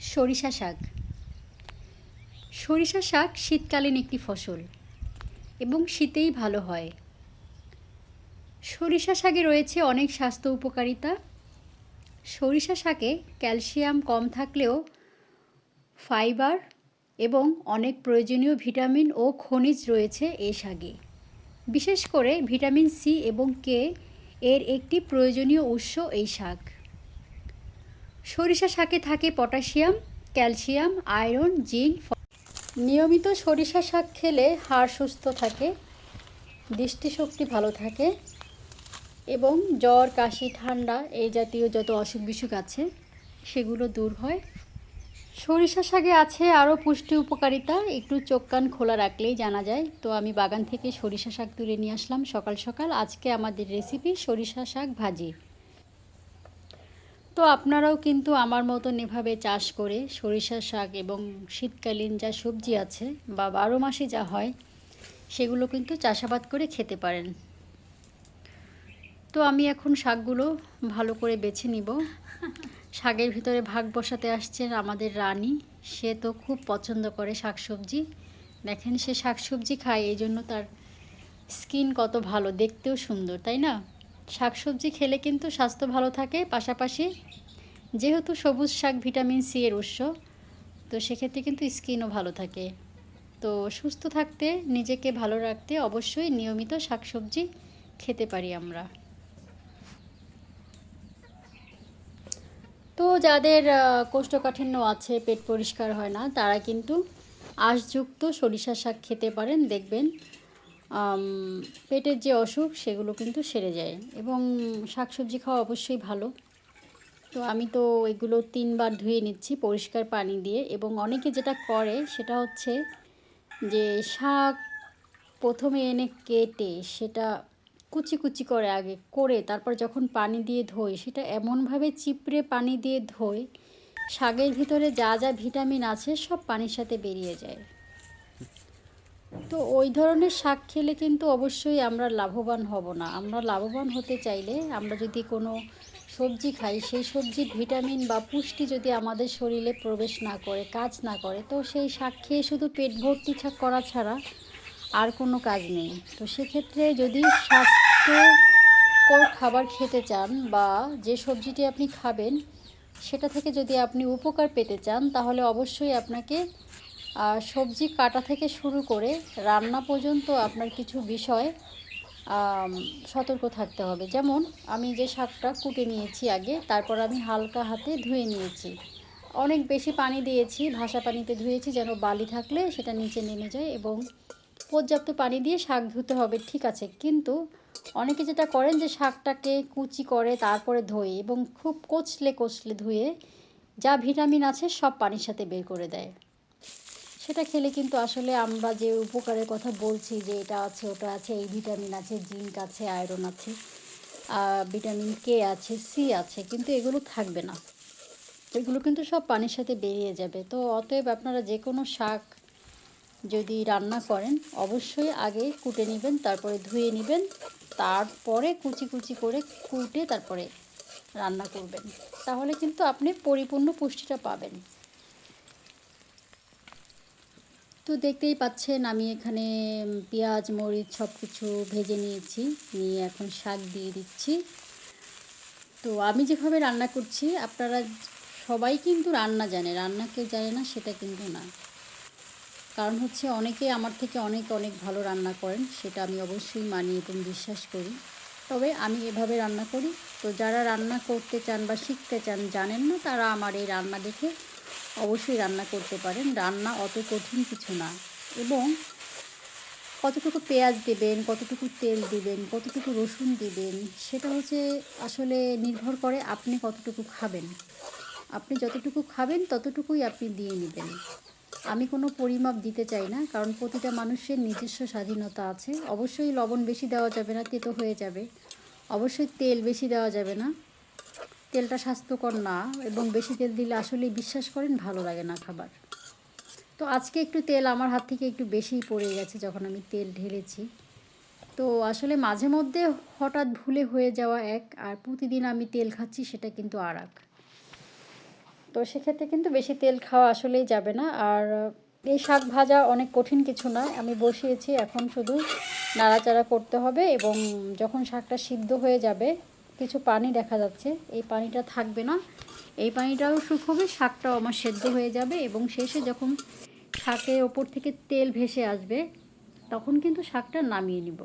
সরিষা শাক। সরিষা শাক শীতকালীন একটি ফসল এবং শীতেই ভালো হয়। সরিষা শাকে রয়েছে অনেক স্বাস্থ্য উপকারিতা। সরিষা শাকে ক্যালসিয়াম কম থাকলেও ফাইবার এবং অনেক প্রয়োজনীয় ভিটামিন ও খনিজ রয়েছে এই শাকে। বিশেষ করে ভিটামিন সি এবং কে এর একটি প্রয়োজনীয় উৎস এই শাক। সরিষা শাকে থাকে পটাশিয়াম, ক্যালসিয়াম, আয়রন, জিঙ্ক। নিয়মিত সরিষা শাক খেলে হাড় সুস্থ থাকে, দৃষ্টিশক্তি ভালো থাকে এবং জ্বর, কাশি, ঠান্ডা এই জাতীয় যত অসুখ বিসুখ আছে সেগুলো দূর হয়। সরিষা শাকে আছে আরও পুষ্টি উপকারিতা, একটু চোখ কান খোলা রাখলেই জানা যায়। তো আমি বাগান থেকে সরিষা শাক তুলে নিয়ে আসলাম সকাল সকাল। আজকে আমাদের রেসিপি সরিষা শাক ভাজি। তো আপনারাও কিন্তু আমার মতন এভাবে চাষ করে সরিষা শাক এবং শীতকালীন যা সবজি আছে বা 12 মাসে যা হয় সেগুলো কিন্তু চাষাবাদ করে খেতে পারেন। তো আমি এখন শাকগুলো ভালো করে বেছে নিব। শাকের ভিতরে ভাগ বসাতে আসছেন আমাদের রানী। সে তো খুব পছন্দ করে শাকসবজি। দেখেন সে শাকসবজি খায়, এই জন্য তার স্কিন কত ভালো, দেখতেও সুন্দর, তাই না? শাকসবজি খেলে কিন্তু স্বাস্থ্য ভালো থাকে, পাশাপাশি যেহেতু সবুজ শাক ভিটামিন সি এর উৎস, তো সেক্ষেত্রে কিন্তু স্কিনও ভালো থাকে। তো সুস্থ থাকতে, নিজেকে ভালো রাখতে অবশ্যই নিয়মিত শাকসবজি খেতে পারি আমরা। তো যাদের কোষ্ঠকাঠিন্য আছে, পেট পরিষ্কার হয় না, তারা কিন্তু আঁশযুক্ত সরিষা শাক খেতে পারেন। দেখবেন পেটের যে অসুখ সেগুলো কিন্তু সেরে যায়। এবং শাকসবজি খাওয়া অবশ্যই ভালো। তো আমি তো এগুলো 3বার ধুয়ে নিচ্ছি পরিষ্কার পানি দিয়ে। এবং অনেকে যেটা করে সেটা হচ্ছে যে শাক প্রথমে এনে কেটে সেটা কুচি কুচি করে আগে করে তারপর যখন পানি দিয়ে ধোয়, সেটা এমনভাবে চিপড়ে পানি দিয়ে ধোয় শাকের ভিতরে যা যা ভিটামিন আছে সব পানির সাথে বেরিয়ে যায়। তো ওই ধরনের শাক খেলে কিন্তু অবশ্যই আমরা লাভবান হব না। আমরা লাভবান হতে চাইলে আমরা যদি কোনো সবজি খাই, সেই সবজির ভিটামিন বা পুষ্টি যদি আমাদের শরীরে প্রবেশ না করে, কাজ না করে, তো সেই শাক খেয়ে শুধু পেট ভর্তি করা ছাড়া আর কোনো কাজ নেই। তো সেক্ষেত্রে যদি স্বাস্থ্যকর খাবার খেতে চান বা যে সবজিটি আপনি খাবেন সেটা থেকে যদি আপনি উপকার পেতে চান, তাহলে অবশ্যই আপনাকে সবজি কাটা থেকে শুরু করে রান্না পর্যন্ত আপনার কিছু বিষয় সতর্ক থাকতে হবে। যেমন আমি যে শাকটা কুটে নিয়েছি আগে, তারপর আমি হালকা হাতে ধুয়ে নিয়েছি। অনেক বেশি পানি দিয়েছি, ভাসা পানিতে ধুয়েছি যেন বালি থাকলে সেটা নিচে নেমে যায়। এবং পর্যাপ্ত পানি দিয়ে শাক ধুতে হবে, ঠিক আছে। কিন্তু অনেকে যেটা করেন যে শাকটাকে কুচি করে তারপরে ধোয় এবং খুব কচলে কচলে ধুয়ে যা ভিটামিন আছে সব পানির সাথে বের করে দেয়। সেটা খেলে কিন্তু আসলে আমরা যে উপকারের কথা বলছি যে এটা আছে, ওটা আছে, এই ভিটামিন আছে, জিঙ্ক আছে, আয়রন আছে, ভিটামিন কে আছে, সি আছে, কিন্তু এগুলো থাকবে না। এগুলো কিন্তু সব পানির সাথে বেরিয়ে যাবে। তো অতএব আপনারা যে কোনো শাক যদি রান্না করেন অবশ্যই আগে কুটে নেবেন, তারপরে ধুয়ে নেবেন, তারপরে কুচি কুচি করে কুটে তারপরে রান্না করবেন। তাহলে কিন্তু আপনি পরিপূর্ণ পুষ্টিটা পাবেন। তো দেখতেই পাচ্ছেন আমি এখানে পেঁয়াজ, মরিচ সব কিছু ভেজে নিয়েছি, নিয়ে এখন শাক দিয়ে দিচ্ছি। তো আমি যেভাবে রান্না করছি, আপনারা সবাই কিন্তু রান্না জানে, রান্না কেউ জানে না সেটা কিন্তু না। কারণ হচ্ছে অনেকে আমার থেকে অনেক অনেক ভালো রান্না করেন, সেটা আমি অবশ্যই মানি এবং বিশ্বাস করি। তবে আমি এভাবে রান্না করি। তো যারা রান্না করতে চান বা শিখতে চান, জানেন না, তারা আমার এই রান্না দেখে অবশ্যই রান্না করতে পারেন। রান্না অত কঠিন কিছু না। এবং কতটুকু পেঁয়াজ দেবেন, কতটুকু তেল দিবেন, কতটুকু রসুন দিবেন, সেটা হচ্ছে আসলে নির্ভর করে আপনি কতটুকু খাবেন। আপনি যতটুকু খাবেন ততটুকুই আপনি দিয়ে নেবেন। আমি কোনো পরিমাপ দিতে চাই না, কারণ প্রতিটা মানুষের নিজস্ব স্বাধীনতা আছে। অবশ্যই লবণ বেশি দেওয়া যাবে না, তেতো হয়ে যাবে। অবশ্যই তেল বেশি দেওয়া যাবে না, তেলটা স্বাস্থ্যকর না। এবং বেশি তেল দিলে আসলেই বিশ্বাস করেন ভালো লাগে না খাবার। তো আজকে একটু তেল আমার হাত থেকে একটু বেশিই পড়ে গেছে যখন আমি তেল ঢেলেছি। তো আসলে মাঝে মধ্যে হঠাৎ ভুলে হয়ে যাওয়া এক, আর প্রতিদিন আমি তেল খাচ্ছি সেটা কিন্তু আর এক। তো সেক্ষেত্রে কিন্তু বেশি তেল খাওয়া আসলেই যাবে না। আর এই শাক ভাজা অনেক কঠিন কিছু নয়, আমি বসিয়েছি, এখন শুধু নাড়াচাড়া করতে হবে এবং যখন শাকটা সিদ্ধ হয়ে যাবে কিছু পানি দেখা যাচ্ছে, এই পানিটা থাকবে না, এই পানিটাও শুকোবে, শাকটাও আমার সেদ্ধ হয়ে যাবে এবং শেষে যখন শাকের ওপর থেকে তেল ভেসে আসবে তখন কিন্তু শাকটা নামিয়ে নিব।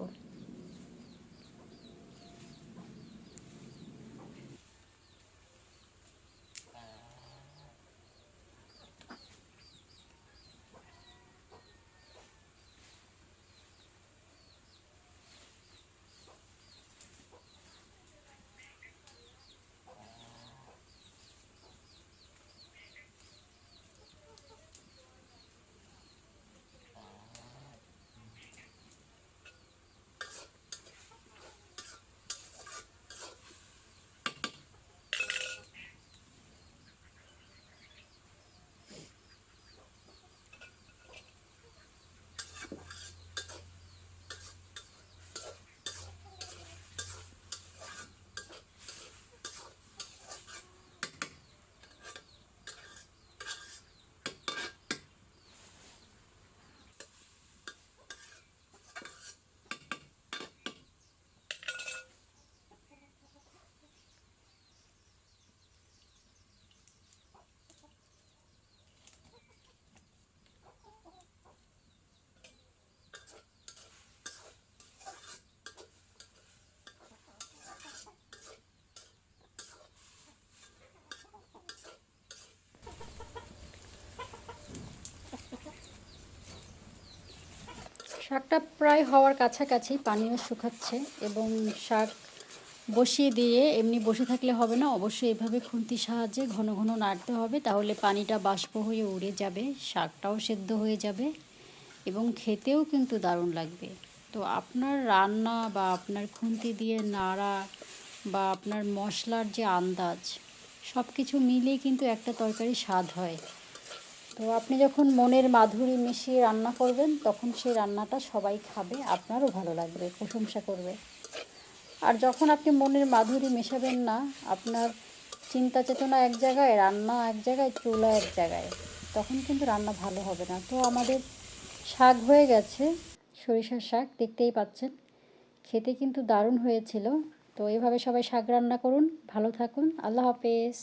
শাকটা প্রায় হওয়ার কাছাকাছি, পানিও শুকাচ্ছে এবং শাক বসিয়ে দিয়ে এমনি বসে থাকলে হবে না, অবশ্যই এভাবে খুন্তির সাহায্যে ঘন ঘন নাড়তে হবে, তাহলে পানিটা বাষ্প হয়ে উড়ে যাবে, শাকটাও সেদ্ধ হয়ে যাবে এবং খেতেও কিন্তু দারুণ লাগবে। তো আপনার রান্না বা আপনার খুন্তি দিয়ে নাড়া বা আপনার মশলার যে আন্দাজ, সব কিছু মিলিয়ে কিন্তু একটা তরকারি স্বাদ হয়। তো আপনি যখন মনের মাধুরী মিশিয়ে রান্না করবেন তখন সেই রান্নাটা সবাই খাবে, আপনারও ভালো লাগবে, প্রশংসা করবে। আর যখন আপনি মনের মাধুরী মেশাবেন না, আপনার চিন্তা চেতনা এক জায়গায়, রান্না এক জায়গায়, চুলা এক জায়গায়, তখন কিন্তু রান্না ভালো হবে না। তো আমাদের শাক হয়ে গেছে, সরিষার শাক দেখতেই পাচ্ছেন, খেতে কিন্তু দারুণ হয়েছিল। তো এভাবে সবাই শাক রান্না করুন, ভালো থাকুন, আল্লাহ হাফেজ।